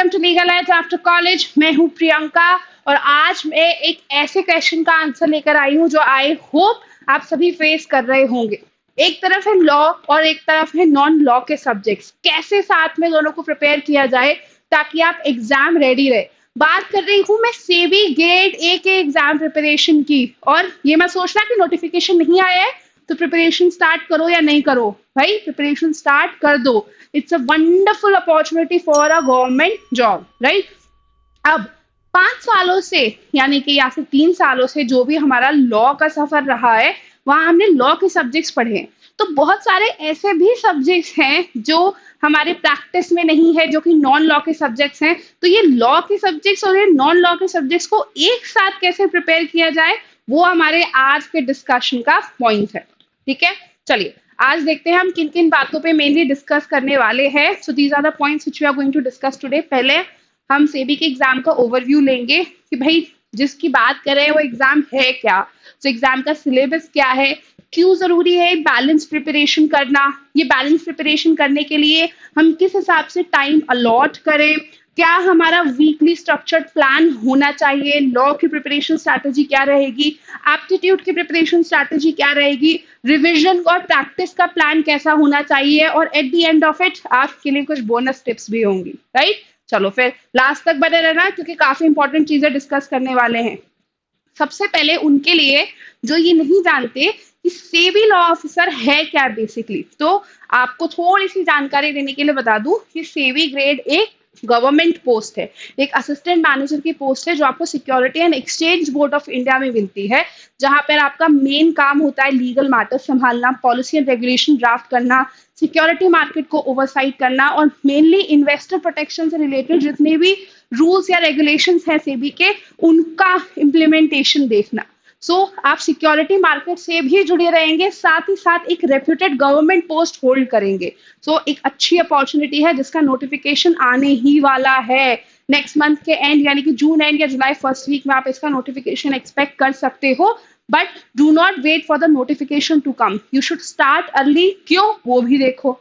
Welcome to Legal Edge after college. मैं हूं प्रियंका और आज मैं एक ऐसे क्वेश्चन का आंसर लेकर आई हूं जो आई होप आप सभी फेस कर रहे होंगे। एक तरफ है लॉ और एक तरफ है नॉन लॉ के सब्जेक्ट्स, कैसे साथ में दोनों को प्रिपेयर किया जाए ताकि आप एग्जाम रेडी रहे। बात कर रही हूँ मैं सेबी ग्रेड ए के एग्जाम प्रिपरेशन की, और ये मैं सोच रहा कि नोटिफिकेशन नहीं आया है तो प्रिपरेशन स्टार्ट करो या नहीं करो। भाई प्रिपरेशन स्टार्ट कर दो, it's a wonderful opportunity for a government job, right. अब 5 सालों से यानी कि या फिर 3 सालों से जो भी हमारा लॉ का सफर रहा है वहां हमने लॉ के सब्जेक्ट्स पढ़े हैं। तो बहुत सारे ऐसे भी सब्जेक्ट्स हैं जो हमारे प्रैक्टिस में नहीं है, जो कि नॉन लॉ के सब्जेक्ट्स हैं। तो ये लॉ के सब्जेक्ट्स और ये नॉन लॉ के सब्जेक्ट्स को एक साथ कैसे प्रिपेयर किया जाए वो हमारे आज के डिस्कशन का पॉइंट है। ठीक है, चलिए आज देखते हैं हम किन किन बातों पे मेनली डिस्कस करने वाले हैं। So these are the points which we are going to discuss today. पहले हम सेबी के एग्जाम का ओवरव्यू लेंगे कि भाई जिसकी बात कर रहे हैं वो एग्जाम है क्या, तो एग्जाम का सिलेबस क्या है, क्यों जरूरी है बैलेंस प्रिपरेशन करना, ये बैलेंस प्रिपरेशन करने के लिए हम किस हिसाब से टाइम अलॉट करें, क्या हमारा वीकली स्ट्रक्चर्ड प्लान होना चाहिए, लॉ की प्रिपरेशन स्ट्रैटेजी क्या रहेगी, एप्टीट्यूड की प्रिपरेशन स्ट्रैटेजी क्या रहेगी, रिवीजन और प्रैक्टिस का प्लान कैसा होना चाहिए, और at the end of it आपके लिए कुछ बोनस टिप्स भी होंगी, राइट। चलो फिर लास्ट तक बने रहना क्योंकि काफी इंपॉर्टेंट चीजें डिस्कस करने वाले हैं। सबसे पहले उनके लिए जो ये नहीं जानते कि सेबी लॉ ऑफिसर है क्या बेसिकली, तो आपको थोड़ी सी जानकारी देने के लिए बता दूं कि सेबी ग्रेड एक गवर्नमेंट पोस्ट है, एक असिस्टेंट मैनेजर की पोस्ट है जो आपको security and exchange board of India में मिलती है, जहां पर आपका मेन काम होता है लीगल मैटर्स संभालना, पॉलिसी एंड रेगुलेशन ड्राफ्ट करना, सिक्योरिटी मार्केट को ओवरसाइट करना और मेनली इन्वेस्टर प्रोटेक्शन से रिलेटेड जितने भी रूल्स या रेगुलेशंस हैं सेबी के उनका इम्प्लीमेंटेशन देखना। आप सिक्योरिटी मार्केट से भी जुड़े रहेंगे, साथ ही साथ एक रेप्यूटेड गवर्नमेंट पोस्ट होल्ड करेंगे। एक अच्छी अपॉर्चुनिटी है जिसका नोटिफिकेशन आने ही वाला है नेक्स्ट मंथ के एंड यानी कि जून एंड या जुलाई फर्स्ट वीक में आप इसका नोटिफिकेशन एक्सपेक्ट कर सकते हो। But do not wait for the notification to come, you should start early. क्यों, वो भी देखो।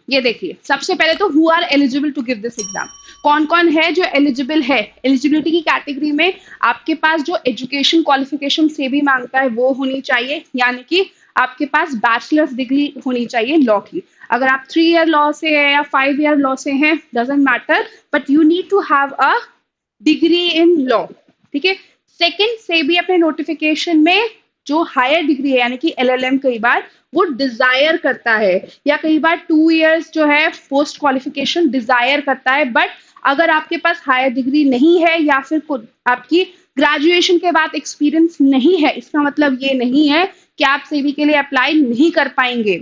ये देखिए, सबसे पहले तो who are eligible to give this exam, कौन कौन है जो एलिजिबल है। एलिजिबिलिटी की कैटेगरी में आपके पास जो एजुकेशन क्वालिफिकेशन से भी मांगता है वो होनी चाहिए, यानी कि आपके पास बैचलर्स डिग्री होनी चाहिए लॉ की। अगर आप 3 ईयर लॉ से है या 5 ईयर लॉ से हैं doesn't matter, but you need to have a degree in law. ठीक है। सेकेंड, से भी अपने नोटिफिकेशन में जो हायर डिग्री है यानी कि LLM कई बार वो डिजायर करता है, या कई बार 2 इयर्स जो है पोस्ट क्वालिफिकेशन डिजायर करता है। बट अगर आपके पास हायर डिग्री नहीं है या फिर आपकी ग्रेजुएशन के बाद एक्सपीरियंस नहीं है, इसका मतलब ये नहीं है कि आप सेबी के लिए अप्लाई नहीं कर पाएंगे,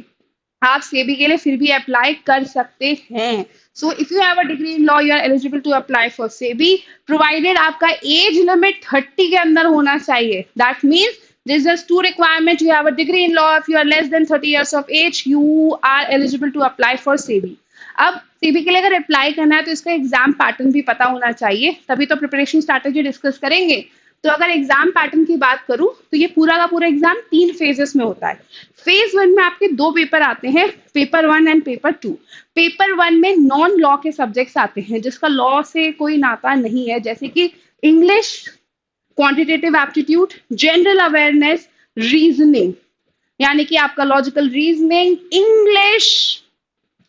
आप सेबी के लिए फिर भी अप्लाई कर सकते हैं। So if you have a degree in law you are eligible to apply for SEBI, provided आपका एज लिमिट 30 के अंदर होना चाहिए। That means there's just 2 requirements. You have a degree in law. If you are less than 30 years of age, you are eligible to apply for SEBI. अब सेबी के लिए अगर apply करना है तो इसका एग्जाम पैटर्न भी पता होना चाहिए, तभी तो प्रिपरेशन स्ट्रैटेजी डिस्कस करेंगे। तो अगर एग्जाम पैटर्न की बात करूं तो ये पूरा का पूरा एग्जाम 3 फेजेस में होता है। फेज 1 में आपके 2 पेपर आते हैं, पेपर 1 एंड पेपर 2। पेपर 1 में नॉन लॉ के सब्जेक्ट्स आते हैं जिसका लॉ से कोई नाता नहीं है, जैसे कि English, quantitative aptitude, general awareness, reasoning यानी कि आपका logical reasoning, English,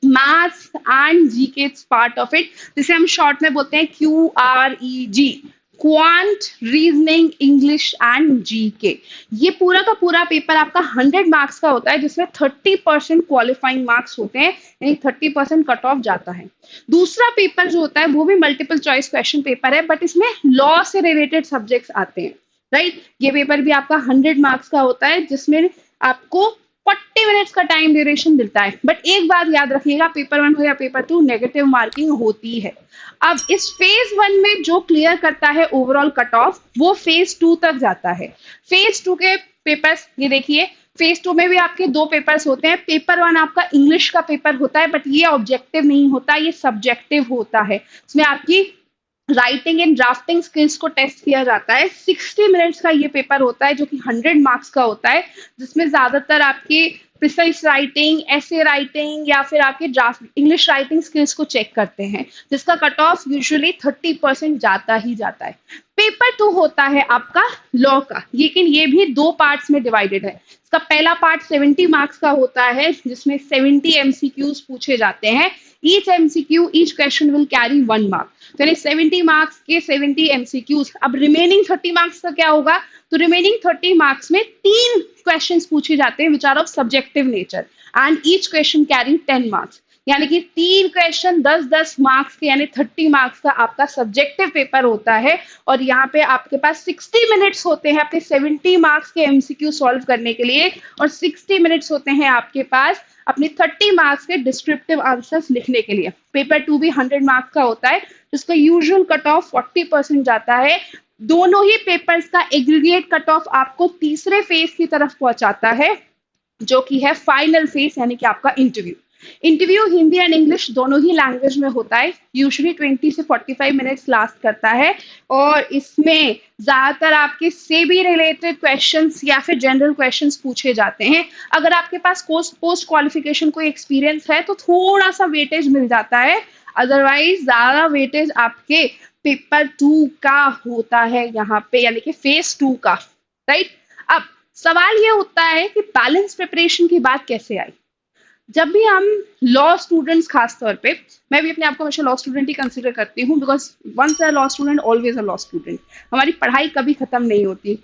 maths and GK it's part of it, जिसे हम शॉर्ट में बोलते हैं QREG, quant, reasoning, English and GK. ये पूरा का पूरा पेपर आपका 100 मार्क्स का होता है जिसमें 30% क्वालिफाइंग मार्क्स होते हैं, यानी 30% कट ऑफ जाता है। दूसरा पेपर जो होता है वो भी मल्टीपल चॉइस क्वेश्चन पेपर है, बट इसमें लॉ से रिलेटेड सब्जेक्ट्स आते हैं, राइट। ये पेपर भी आपका 100 मार्क्स का होता है जिसमें आपको 40 मिनट्स का टाइम ड्यूरेशन मिलता है। बट एक बात याद रखिएगा, पेपर 1 हो या पेपर 2 नेगेटिव मार्किंग होती है। अब इस फेज 1 में जो क्लियर करता है ओवरऑल कट ऑफ वो फेज 2 तक जाता है। फेज 2 के पेपर्स ये देखिए, फेज 2 में भी आपके 2 पेपर्स होते हैं। पेपर 1 आपका इंग्लिश का पेपर होता है, बट ये ऑब्जेक्टिव नहीं होता, ये सब्जेक्टिव होता है। इसमें आपकी राइटिंग एंड ड्राफ्टिंग स्किल्स को टेस्ट किया जाता है। 60 मिनट्स का ये पेपर होता है जो कि 100 मार्क्स का होता है, जिसमें ज्यादातर आपकी प्रिसाइज राइटिंग, ऐसे राइटिंग या फिर आपके ड्राफ्ट इंग्लिश राइटिंग स्किल्स को चेक करते हैं, जिसका कट ऑफ यूजुअली 30% जाता ही जाता है। पेपर 2 होता है आपका लॉ का, लेकिन ये भी 2 पार्ट्स में डिवाइडेड है। इसका पहला पार्ट 70 मार्क्स का होता है, जिसमें 70 एमसीक्यूज पूछे जाते हैं। Each MCQ, each question will carry 1 mark. तो यानी 70 मार्क्स के 70 एमसीक्यूज। अब रिमेनिंग 30 मार्क्स का क्या होगा? तो रिमेनिंग 30 मार्क्स में 3 क्वेश्चंस पूछे जाते हैं which are of subjective nature and each question carry 10 marks. यानी कि 3 क्वेश्चन 10-10 मार्क्स के, यानी 30 मार्क्स का आपका सब्जेक्टिव पेपर होता है। और यहाँ पे आपके पास 60 मिनट्स होते हैं अपने 70 मार्क्स के एमसीक्यू सॉल्व करने के लिए, और 60 मिनट्स होते हैं आपके पास अपने 30 मार्क्स के डिस्क्रिप्टिव आंसर्स लिखने के लिए। पेपर 2 भी 100 मार्क्स का होता है, जिसका यूजुअल कट ऑफ 40% जाता है। दोनों ही पेपर्स का एग्रीगेट कट ऑफ आपको तीसरे फेज की तरफ पहुंचाता है, जो कि है फाइनल फेज, यानी कि आपका interview. Interview Hindi and English दोनों ही लैंग्वेज में होता है। यूजुअली 20 से 45 मिनट्स लास्ट करता है, और इसमें ज्यादातर आपके सेबी रिलेटेड क्वेश्चंस या फिर जनरल क्वेश्चंस पूछे जाते हैं। अगर आपके पास पोस्ट क्वालिफिकेशन कोई एक्सपीरियंस है तो थोड़ा सा वेटेज मिल जाता है, अदरवाइज ज्यादा वेटेज आपके पेपर 2 का होता है यहाँ पे, यानी कि फेज 2 का, राइट। अब सवाल ये होता है कि बैलेंस प्रिपरेशन की बात कैसे आई? जब भी हम लॉ स्टूडेंट्स, खास तौर पे मैं भी अपने आप को हमेशा लॉ स्टूडेंट ही कंसीडर करती हूँ, because once a law student always a law student. हमारी पढ़ाई कभी खत्म नहीं होती।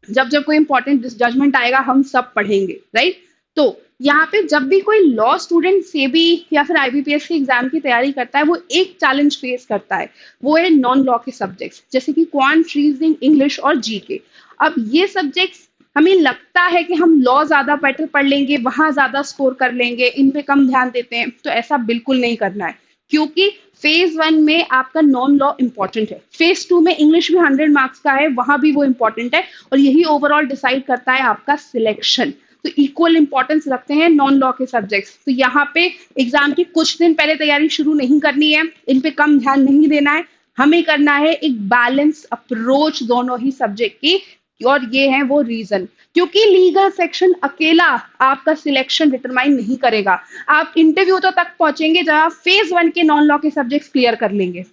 जब जब कोई इंपॉर्टेंट जजमेंट आएगा हम सब पढ़ेंगे, राइट। तो यहाँ पे जब भी कोई लॉ स्टूडेंट सेबी या फिर आईबीपीएस के एग्जाम की तैयारी करता है, वो एक चैलेंज फेस करता है, वो है नॉन लॉ के सब्जेक्ट्स, जैसे कि क्वांट, रीजनिंग, इंग्लिश और जीके। अब ये सब्जेक्ट्स हमें लगता है कि हम लॉ ज्यादा बेटर पढ़ लेंगे, वहां ज्यादा स्कोर कर लेंगे, इन पे कम ध्यान देते हैं, तो ऐसा बिल्कुल नहीं करना है, क्योंकि फेज 1 में आपका नॉन लॉ इंपॉर्टेंट है। फेज 2 में इंग्लिश भी 100 मार्क्स का है, वहां भी वो इंपॉर्टेंट है, और यही ओवरऑल डिसाइड करता है आपका सिलेक्शन। तो इक्वल इंपॉर्टेंस रखते हैं नॉन लॉ के सब्जेक्ट्स। तो यहाँ पे एग्जाम की कुछ दिन पहले तैयारी शुरू नहीं करनी है, इन पे कम ध्यान नहीं देना है, हमें करना है एक बैलेंस अप्रोच दोनों ही सब्जेक्ट की। और ये है वो रीजन, क्योंकि लीगल सेक्शन अकेला आपका सिलेक्शन डिटरमाइन नहीं करेगा। आप इंटरव्यू तो तक पहुंचेंगे जब आप फेज 1 के नॉन लॉ के सब्जेक्ट्स क्लियर कर लेंगे,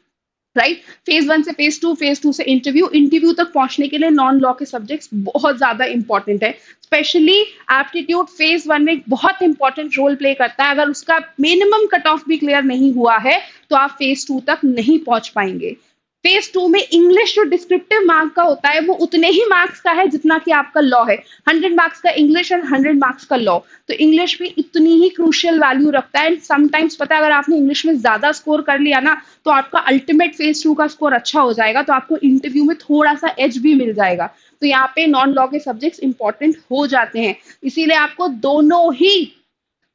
राइट। फेज 1 से फेज 2, फेज 2 से इंटरव्यू तक पहुंचने के लिए नॉन लॉ के सब्जेक्ट्स बहुत ज्यादा इंपॉर्टेंट है। स्पेशली एप्टीट्यूड फेज 1 में एक बहुत इंपॉर्टेंट रोल प्ले करता है। अगर उसका मिनिमम कट ऑफ भी क्लियर नहीं हुआ है तो आप फेज 2 तक नहीं पहुंच पाएंगे। फेज 2 में इंग्लिश जो डिस्क्रिप्टिव मार्क का होता है वो उतने ही मार्क्स का है जितना कि आपका लॉ है। 100 मार्क्स का इंग्लिश एंड 100 मार्क्स का लॉ। तो इंग्लिश भी इतनी ही क्रूशियल वैल्यू रखता है। समटाइम्स पता है, अगर आपने इंग्लिश में ज्यादा स्कोर कर लिया ना तो आपका अल्टीमेट फेज 2 का स्कोर अच्छा हो जाएगा, तो आपको इंटरव्यू में थोड़ा सा एज भी मिल जाएगा। तो यहाँ पे नॉन लॉ के सब्जेक्ट्स इंपॉर्टेंट हो जाते हैं, इसीलिए आपको दोनों ही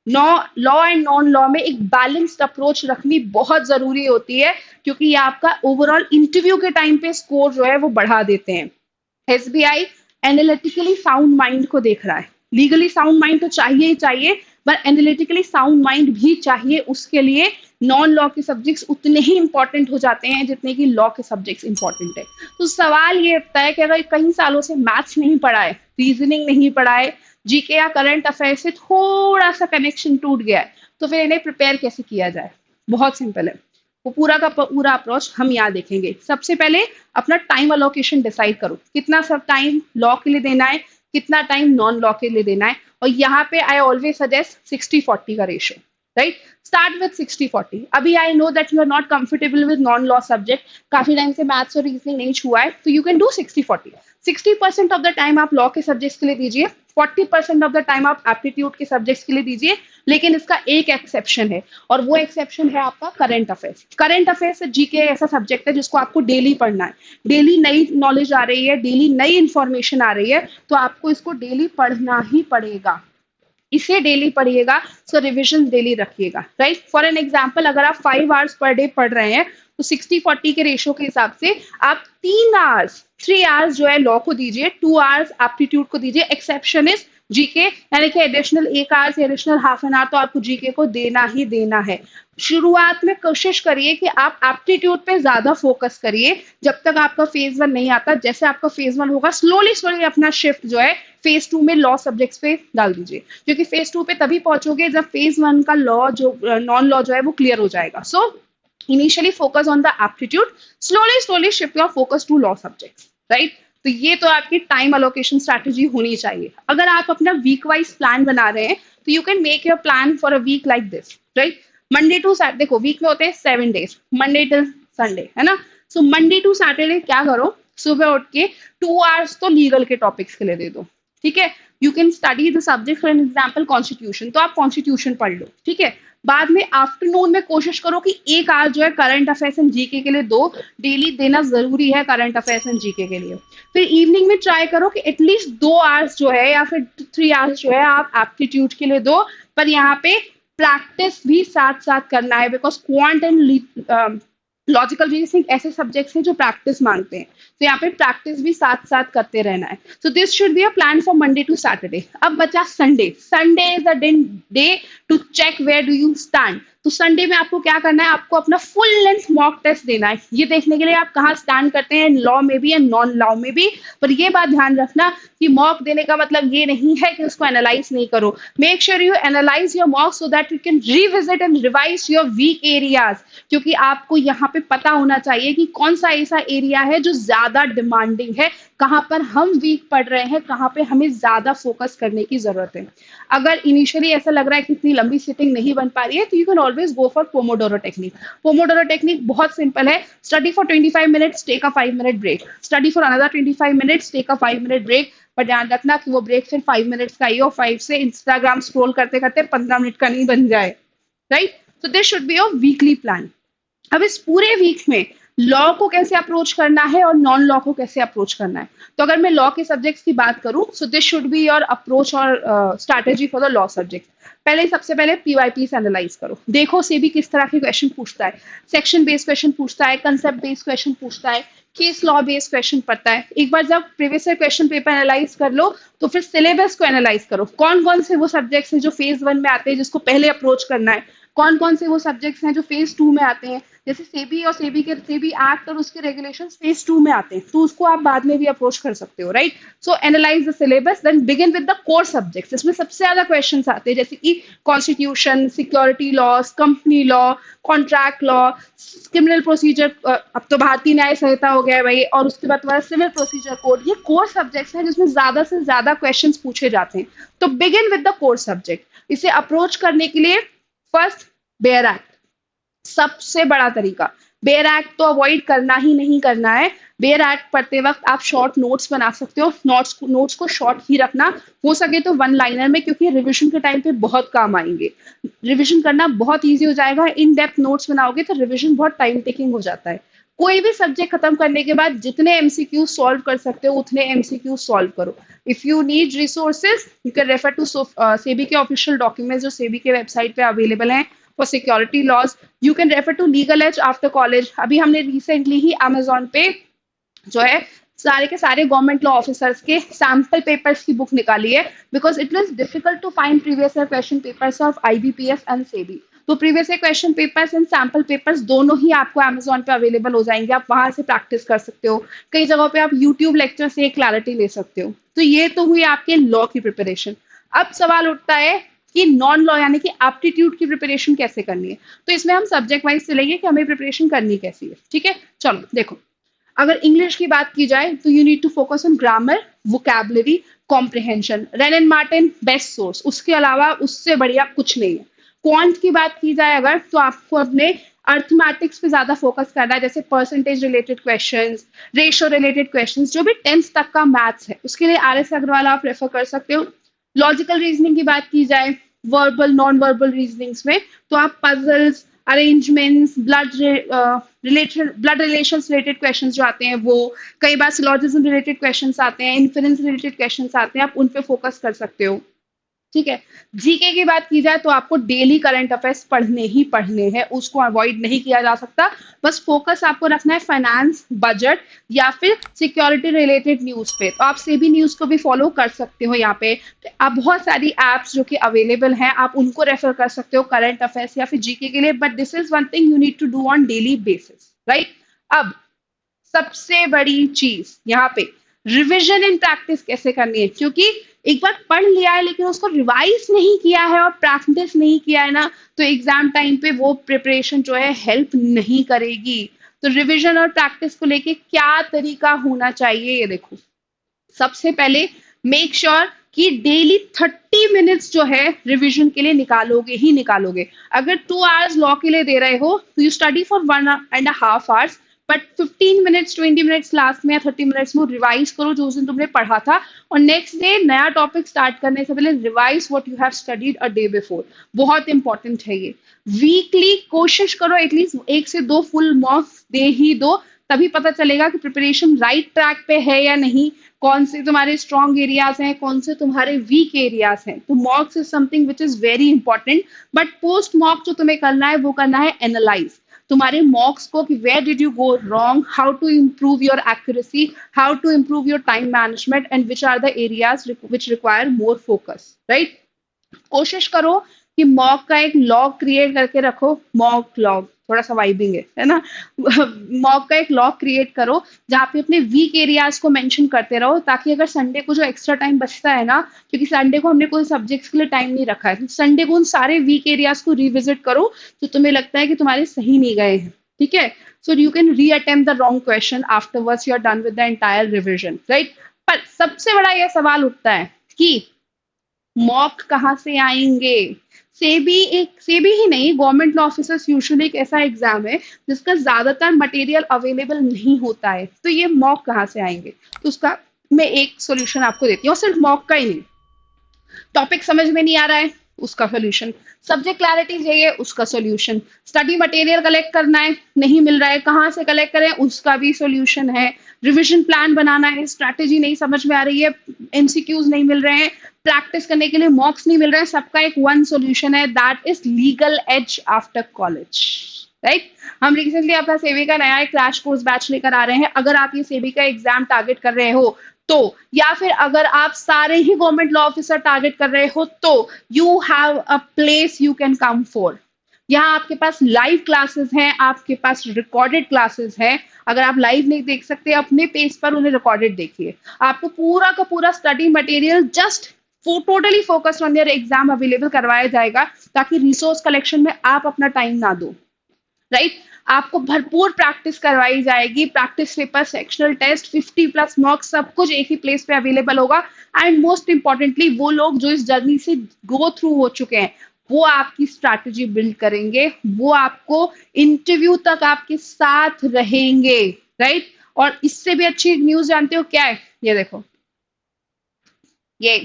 लॉ एंड नॉन लॉ में एक बैलेंस्ड अप्रोच रखनी बहुत जरूरी होती है, क्योंकि ये आपका ओवरऑल इंटरव्यू के टाइम पे स्कोर जो है वो बढ़ा देते हैं। एसबीआई एनालिटिकली साउंड माइंड को देख रहा है। लीगली साउंड माइंड तो चाहिए ही चाहिए, पर एनालिटिकली साउंड माइंड भी चाहिए। उसके लिए नॉन लॉ के सब्जेक्ट्स उतने ही इंपॉर्टेंट हो जाते हैं जितने कि लॉ के सब्जेक्ट्स इंपॉर्टेंट है। तो सवाल ये उठता है कि अगर कई सालों से मैथ्स नहीं पढ़ा है, रीजनिंग नहीं पढ़ा है, जीके या करंट अफेयर से थोड़ा सा कनेक्शन टूट गया है, तो फिर इन्हें प्रिपेयर कैसे किया जाए? बहुत सिंपल है। वो पूरा का पूरा अप्रोच हम यहाँ देखेंगे। सबसे पहले अपना टाइम अलोकेशन डिसाइड करो, कितना सब टाइम लॉ के लिए देना है, कितना टाइम नॉन लॉ के लिए देना है। और यहाँ पे आई ऑलवेज सजेस्ट 60-40 का रेशियो, राइट। Start with 60-40। अभी I know that you are not comfortable with non law subject, काफी टाइम से मैथ्स और रीजनिंग नहीं छुआ है, तो you can do 60-40। 60% of the time आप लॉ के सब्जेक्ट्स के लिए दीजिए, 40% ऑफ द टाइम आप एप्टीट्यूड के सब्जेक्ट्स के लिए दीजिए। लेकिन इसका एक एक्सेप्शन है, और वो एक्सेप्शन है आपका current affairs. Current affairs GK ऐसा सब्जेक्ट है जिसको आपको डेली पढ़ना है। डेली नई नॉलेज आ रही है, डेली नई इंफॉर्मेशन आ रही है, तो आपको इसको डेली पढ़ना ही पड़ेगा। इसे डेली पढ़िएगा, सो रिविजन डेली रखिएगा, राइट। फॉर एन एग्जाम्पल, अगर आप 5 आवर्स पर डे पढ़ रहे हैं तो 60-40 के रेशियो के हिसाब से आप 3 आवर्स जो है लॉ को दीजिए, 2 आवर्स एप्टीट्यूड को दीजिए। एक्सेप्शन इज जीके यानी कि एडिशनल 1 आवर या एडिशनल हाफ एन आवर तो आपको जीके को देना ही देना है। शुरुआत में कोशिश करिए कि आप एप्टीट्यूड पे ज्यादा फोकस करिए जब तक आपका फेज 1 नहीं आता। जैसे आपका फेज 1 होगा स्लोली स्लोली अपना शिफ्ट जो है फेज 2 में लॉ सब्जेक्ट्स पे डाल दीजिए, क्योंकि फेज 2 पे तभी पहुंचोगे जब फेज 1 का लॉ जो नॉन लॉ जो है वो क्लियर हो जाएगा। So initially focus on the aptitude, slowly slowly shift your focus to law subjects, right. तो ये तो आपकी टाइम अलोकेशन स्ट्रैटेजी होनी चाहिए। अगर आप अपना वीक वाइज प्लान बना रहे हैं तो you can make your plan for a week like this, right. Monday to Saturday, देखो वीक में होते हैं 7 डेज, मंडे टिल संडे, है ना। सो मंडे टू सैटरडे क्या करो, सुबह उठ के 2 आवर्स तो लीगल के टॉपिक्स के लिए दे दो, ठीक है। You can study the subject, for example constitution, तो आप कॉन्स्टिट्यूशन पढ़ लो, ठीक है। बाद में आफ्टरनून में कोशिश करो कि 1 आवर जो है करंट अफेयर्स एंड जीके के लिए दो, डेली देना जरूरी है करंट अफेयर्स एंड जीके के लिए। फिर इवनिंग में ट्राई करो कि एटलीस्ट 2 आवर्स जो है या फिर 3 आवर्स जो है आप एप्टीट्यूड के लिए दो, पर यहाँ पे प्रैक्टिस भी साथ साथ करना है, because quant and logical reasoning ऐसे सब्जेक्ट्स हैं जो प्रैक्टिस मांगते हैं, तो यहाँ पे प्रैक्टिस भी साथ साथ करते रहना है। So this should be a plan for Monday to Saturday. अब बचा Sunday, Sunday is a day to check where do you stand. तो संडे में आपको क्या करना है, आपको अपना फुल लेंथ मॉक टेस्ट देना है, ये देखने के लिए आप कहाँ स्टैंड करते हैं लॉ में भी एंड नॉन लॉ में भी। पर ये बात ध्यान रखना कि मॉक देने का मतलब ये नहीं है कि उसको एनालाइज नहीं करो। Make sure you analyse your mock so that you can revisit and revise your weak areas, क्योंकि आपको यहाँ पे पता होना चाहिए कि कौन सा ऐसा एरिया है जो ज्यादा डिमांडिंग है, कहाँ पर हम वीक पढ़ रहे हैं, कहाँ पे हमें ज्यादा फोकस करने की जरूरत है। अगर इनिशियली ऐसा लग रहा है कि इतनी लंबी सिटिंग नहीं बन पा रही है तो you can always go for Pomodoro technique. Pomodoro technique बहुत सिंपल है, study for 25 minutes, take a 5 minute break, study for another 25 minutes, take a 5 minute break. पर ध्यान रखना कि वो ब्रेक सिर्फ 5 मिनट्स का ही हो, 5 से इंस्टाग्राम स्क्रॉल करते करते 15 मिनट का नहीं बन जाए, right. So this should be your weekly plan. अब इस पूरे वीक में लॉ को कैसे अप्रोच करना है और नॉन लॉ को कैसे अप्रोच करना है, तो अगर मैं लॉ के सब्जेक्ट्स की बात करूं, so this should be your approach और strategy for the law subject. पहले सबसे पहले पीवाईपी से एनालाइज करो, देखो सेबी किस तरह के क्वेश्चन पूछता है, सेक्शन बेस्ड क्वेश्चन पूछता है, कंसेप्ट बेस्ड क्वेश्चन पूछता है, केस लॉ बेस्ड क्वेश्चन पढ़ता है। एक बार जब previous year question paper analyse कर लो तो फिर सिलेबस को एनालाइज करो, कौन कौन से वो सब्जेक्ट्स हैं जो फेज 1 में आते हैं जिसको पहले अप्रोच करना है, कौन कौन से वो सब्जेक्ट्स हैं जो फेज 2 में आते हैं। जैसे सेबी और सेबी एक्ट और उसके रेगुलेशंस फेज 2 में आते हैं, तो उसको आप बाद में भी अप्रोच कर सकते हो, right. So analyse the syllabus, then begin with the core subjects. इसमें सबसे ज्यादा क्वेश्चंस आते हैं जैसे कि constitution, security laws, company law, contract law, criminal procedure, अब तो भारतीय न्याय संहिता हो गया है भाई, और उसके बाद तुम्हारा सिविल प्रोसीजर कोड। ये कोर सब्जेक्ट्स हैं जिसमें ज्यादा से ज्यादा क्वेश्चंस पूछे जाते हैं, तो begin with the core subject. इसे अप्रोच करने के लिए फर्स्ट बेयर एक्ट, सबसे बड़ा तरीका। बेयर एक्ट तो अवॉइड करना ही नहीं करना है। बेयर एक्ट पढ़ते वक्त आप शॉर्ट नोट्स बना सकते हो, नोट्स को शॉर्ट ही रखना, हो सके तो 1 लाइनर में, क्योंकि रिवीजन के टाइम पे बहुत काम आएंगे। रिवीजन करना बहुत ईजी हो जाएगा, इन डेप्थ नोट्स बनाओगे तो रिवीजन बहुत टाइम टेकिंग हो जाता है। कोई भी सब्जेक्ट खत्म करने के बाद जितने एमसीक्यू सॉल्व कर सकते हो उतने एमसीक्यू सॉल्व करो। If you need resources you can refer to SEBI के ऑफिशियल डॉक्यूमेंट्स जो सेबी के वेबसाइट पे अवेलेबल हैं for security laws. You can refer to Legal Edge after college. अभी हमने रिसेंटली ही अमेजोन पे जो है सारे के सारे गवर्नमेंट लॉ ऑफिसर्स के सैम्पल पेपर्स की बुक निकाली है, because it was difficult to find previous year question papers of IBPS and SEBI. तो previous year question papers and sample papers दोनों ही आपको अमेजोन पे अवेलेबल हो जाएंगे, आप वहां से प्रैक्टिस कर सकते हो। कई जगहों पे आप यूट्यूब लेक्चर से क्लैरिटी ले सकते हो। तो ये तो हुई आपके लॉ की प्रिपरेशन। अब सवाल उठता है कि नॉन लॉ यानी कि एप्टीट्यूड की प्रिपरेशन कैसे करनी है। तो इसमें हम सब्जेक्ट वाइज चलेंगे कि हमें प्रिपरेशन करनी कैसी है, ठीक है। चलो देखो, अगर इंग्लिश की बात की जाए तो you need to focus on grammar, vocabulary, comprehension. Wren and Martin best source, उसके अलावा उससे बढ़िया कुछ नहीं है। क्वांट की बात की जाए अगर, तो आपको अपने अर्थमेटिक्स पे ज्यादा फोकस करना है, जैसे percentage related questions, ratio related questions, जो भी 10th तक का मैथ्स है उसके लिए आर एस अग्रवाल आप रेफर कर सकते हो। लॉजिकल रीजनिंग की बात की जाए, वर्बल नॉन वर्बल रीजनिंग्स में, तो आप puzzles, arrangements, blood relations related questions जो आते हैं वो, कई बार सिलॉजिज्म रिलेटेड क्वेश्चंस आते हैं, इन्फरेंस रिलेटेड क्वेश्चंस आते हैं, आप उन पे फोकस कर सकते हो। ठीक है। जीके की बात की जाए तो आपको डेली करंट अफेयर्स पढ़ने ही पढ़ने हैं, उसको अवॉइड नहीं किया जा सकता। बस फोकस आपको रखना है फाइनेंस, बजट या फिर सिक्योरिटी रिलेटेड न्यूज़ पे। तो आप सेबी न्यूज़ को भी फॉलो कर सकते हो यहाँ पे। तो आप बहुत सारी एप्स जो कि अवेलेबल हैं, आप उनको रेफर कर सकते हो करंट अफेयर्स या फिर जीके के लिए। But this is one thing you need to do on daily basis, right. अब सबसे बड़ी चीज यहाँ पे रिविजन इन प्रैक्टिस कैसे करनी है, क्योंकि एक बार पढ़ लिया है लेकिन उसको रिवाइज नहीं किया है और प्रैक्टिस नहीं किया है ना, तो एग्जाम टाइम पे वो प्रिपरेशन जो है हेल्प नहीं करेगी। तो रिविजन और प्रैक्टिस को लेके क्या तरीका होना चाहिए, ये देखो। सबसे पहले मेक श्योर कि डेली 30 मिनट्स जो है रिवीजन के लिए निकालोगे ही निकालोगे। अगर 2 आवर्स लॉ के लिए दे रहे हो तो you study for 1.5 hours, but 15 minutes 20 minutes last में या 30 मिनट्स में रिवाइज करो जो उस दिन तुमने पढ़ा था, और नेक्स्ट डे नया टॉपिक स्टार्ट करने से पहले revise what you have studied a day before. बहुत इंपॉर्टेंट है ये। वीकली कोशिश करो एटलीस्ट 1 से 2 फुल मॉक्स दे ही दो, तभी पता चलेगा कि प्रिपरेशन राइट ट्रैक पे है या नहीं, कौन से तुम्हारे स्ट्रॉन्ग एरियाज हैं, कौन से तुम्हारे वीक एरियाज हैं। तो मॉक्स is something which is very important. But post mock जो तुम्हें करना है वो करना है एनालाइज तुम्हारे मॉक्स को, कि where did you go wrong, how to improve your accuracy, how to improve your time management, and which are the areas which require more focus, right. कोशिश करो कि मॉक का एक लॉग क्रिएट करके रखो, मॉक लॉग थोड़ा सा vibing है ना। मॉक का एक लॉग क्रिएट करो जहाँ पे अपने वीक एरियाज को मेंशन करते रहो, ताकि अगर संडे को जो एक्स्ट्रा टाइम बचता है ना, क्योंकि संडे को हमने कोई सब्जेक्ट्स के लिए टाइम नहीं रखा है, तो संडे को उन सारे वीक एरियाज को रिविजिट करो जो तुम्हें लगता है कि तुम्हारे सही नहीं गए हैं, ठीक है। So you can reattempt the wrong question afterwards you are done with the entire revision, right. पर सबसे बड़ा यह सवाल उठता है कि मॉक कहाँ से आएंगे। सेबी ही नहीं, गवर्नमेंट लॉ ऑफिसर्स यूजुअली एक ऐसा एग्जाम है जिसका ज्यादातर मटेरियल अवेलेबल नहीं होता है, तो ये मॉक कहाँ से आएंगे। तो उसका मैं एक सोल्यूशन आपको देती हूँ, और सिर्फ मॉक का ही नहीं। टॉपिक समझ में नहीं आ रहा है, उसका सोल्यूशन। सब्जेक्ट क्लैरिटी चाहिए, उसका सोल्यूशन। स्टडी मटेरियल कलेक्ट करना है, नहीं मिल रहा है, कहाँ से कलेक्ट करें, उसका भी सोल्यूशन है। रिविजन प्लान बनाना है, स्ट्रैटेजी नहीं समझ में आ रही है, एमसीक्यूज नहीं मिल रहे हैं, प्रैक्टिस करने के लिए मॉक्स नहीं मिल रहे हैं, सबका एक वन सोल्यूशन है, that is Legal Edge after college, right. हम रिसेंटली अपना सेबी का नया एक क्रैश कोर्स बैच लेकर आ रहे हैं। अगर आप ये सेबी का एग्जाम टारगेट कर रहे हो तो, या फिर अगर आप सारे ही गवर्नमेंट लॉ ऑफिसर टारगेट कर रहे हो तो, you have a place you can come for. यहाँ आपके पास लाइव क्लासेस हैं, आपके पास रिकॉर्डेड क्लासेस हैं। अगर आप लाइव नहीं देख सकते, अपने पेज पर उन्हें रिकॉर्डेड देखिए। आपको पूरा का पूरा study material just totally focused on your exam available करवाया जाएगा, ताकि रिसोर्स कलेक्शन में आप अपना टाइम ना दो, राइट। आपको भरपूर प्रैक्टिस करवाई जाएगी, practice paper, sectional test, 50+ mocks, सब कुछ एक ही प्लेस पे अवेलेबल होगा। एंड मोस्ट इंपॉर्टेंटली वो लोग जो इस जर्नी से गो थ्रू हो चुके हैं, वो आपकी स्ट्रैटेजी बिल्ड करेंगे, वो आपको इंटरव्यू तक आपके साथ रहेंगे, राइट। और इससे भी अच्छी न्यूज जानते हो क्या है, ये देखो ये।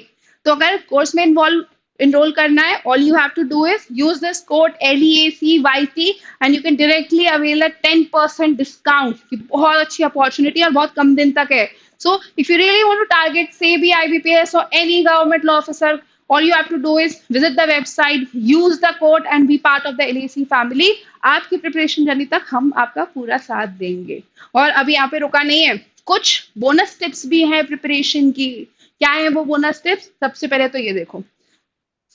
तो अगर कोर्स में इन्वॉल्व enroll करना है, all you have to do is use this code LEACYT and you can directly avail a 10% discount, कि बहुत अच्छी अपॉर्चुनिटी और बहुत कम दिन तक है। So if you really want to target SEBI, IBPS or any government law officer, all you have to do is visit the website, use the code and be part of the LAC family। आपकी preparation journey तक हम आपका पूरा साथ देंगे। और अभी यहाँ पे रुका नहीं है, कुछ बोनस टिप्स भी हैं प्रिपरेशन की। क्या है वो बोनस टिप्स? सबसे पहले तो ये देखो,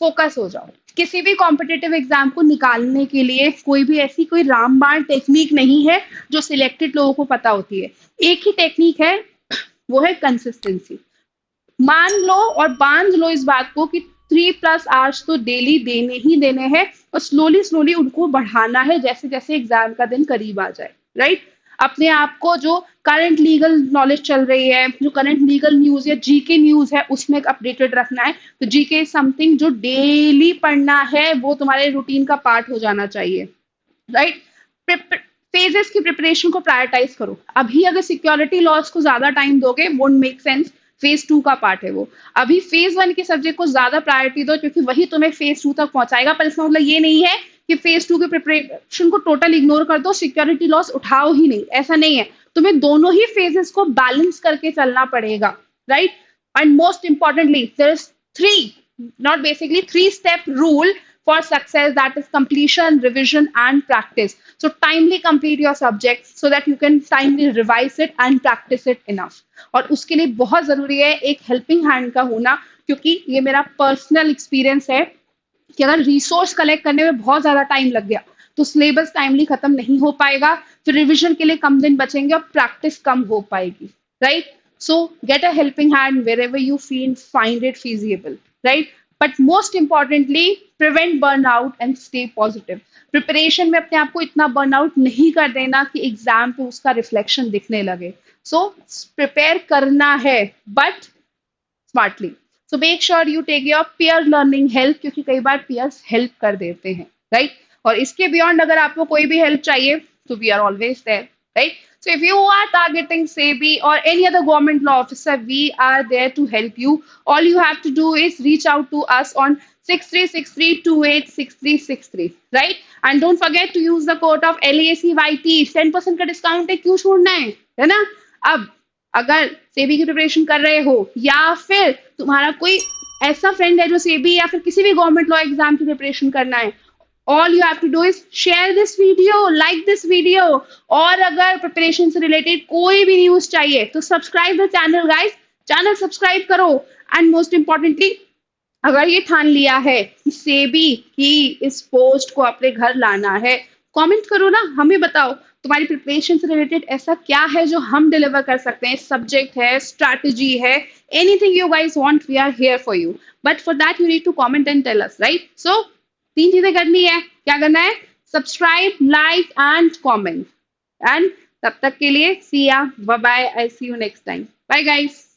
फोकस हो जाओ। किसी भी कॉम्पिटिटिव एग्जाम को निकालने के लिए कोई भी ऐसी कोई रामबाण टेक्निक नहीं है जो सिलेक्टेड लोगों को पता होती है। एक ही टेक्निक है, वो है कंसिस्टेंसी। मान लो और बांध लो इस बात को कि 3+ आवर्स तो डेली देने ही देने हैं, और स्लोली स्लोली उनको बढ़ाना है जैसे जैसे एग्जाम का दिन करीब आ जाए, राइट। अपने आप को जो करंट लीगल नॉलेज चल रही है, जो करंट लीगल न्यूज या जीके न्यूज है, उसमें अपडेटेड रखना है। तो जीके इज समथिंग जो डेली पढ़ना है, वो तुम्हारे रूटीन का पार्ट हो जाना चाहिए, राइट। फेजेस की प्रिपरेशन को प्रायोरिटाइज करो। अभी अगर सिक्योरिटी लॉस को ज्यादा टाइम दोगे, वोंट मेक सेंस। फेज 2 का पार्ट है वो। अभी फेज 1 के सब्जेक्ट को ज्यादा प्रायोरिटी दो, क्योंकि वही तुम्हें फेज 2 तक पहुंचाएगा। पर इसका मतलब ये नहीं है कि फेज 2 के प्रिपरेशन को टोटल इग्नोर कर दो, सिक्योरिटी लॉस उठाओ ही नहीं, ऐसा नहीं है। तुम्हें दोनों ही फेजेस को बैलेंस करके चलना पड़ेगा, right. And most importantly there is 3 not basically 3-step rule for success, that is completion, revision and practice. So timely complete your subject so that you can timely revise it and practice it enough. और उसके लिए बहुत जरूरी है एक helping hand का होना, क्योंकि ये मेरा पर्सनल एक्सपीरियंस है कि अगर रिसोर्स कलेक्ट करने में बहुत ज्यादा टाइम लग गया तो सिलेबस टाइमली खत्म नहीं हो पाएगा, फिर रिविजन के लिए कम दिन बचेंगे और प्रैक्टिस कम हो पाएगी, right? So get a helping hand wherever you feel find it feasible, right? But most importantly prevent burn out and stay positive. Preparation में अपने आप को इतना बर्न आउट नहीं कर देना कि एग्जाम पे उसका रिफ्लेक्शन दिखने लगे। सो प्रिपेयर करना है but smartly. So make sure you take your peer learning help, क्योंकि कई बार पीयर्स हेल्प कर देते हैं, राइट? और इसके बियॉन्ड अगर आपको कोई भी हेल्प चाहिए तो we are always there, right? So if you are targeting SEBI or any other government law officer, we are there to help you. All you have to do is reach out to us on 6363286363, right? And don't forget to use the code of LACYT. 10% का discount है, क्यों छोड़ना है ना? अब अगर सेबी की preparation कर रहे हो या फिर तुम्हारा कोई ऐसा फ्रेंड है जो सेबी या फिर किसी भी गवर्नमेंट लॉ एग्जाम की प्रिपरेशन करना है, all you have to do is share this video, like this video, और अगर प्रिपरेशन से रिलेटेड कोई भी न्यूज चाहिए तो subscribe the channel guys, channel subscribe करो। एंड मोस्ट इंपॉर्टेंटली अगर ये ठान लिया है कि सेबी की इस पोस्ट को अपने घर लाना है, कमेंट करो ना, हमें बताओ तुम्हारी प्रिपरेशन से रिलेटेड ऐसा क्या है जो हम डिलीवर कर सकते हैं। सब्जेक्ट है, स्ट्रैटेजी है, anything you guys want, we are here for you. But for that you need to comment and tell us, right? So 3 चीजें करनी है। क्या करना है? Subscribe, like and comment. And तब तक के लिए see ya, bye bye, I see you next time, bye guys.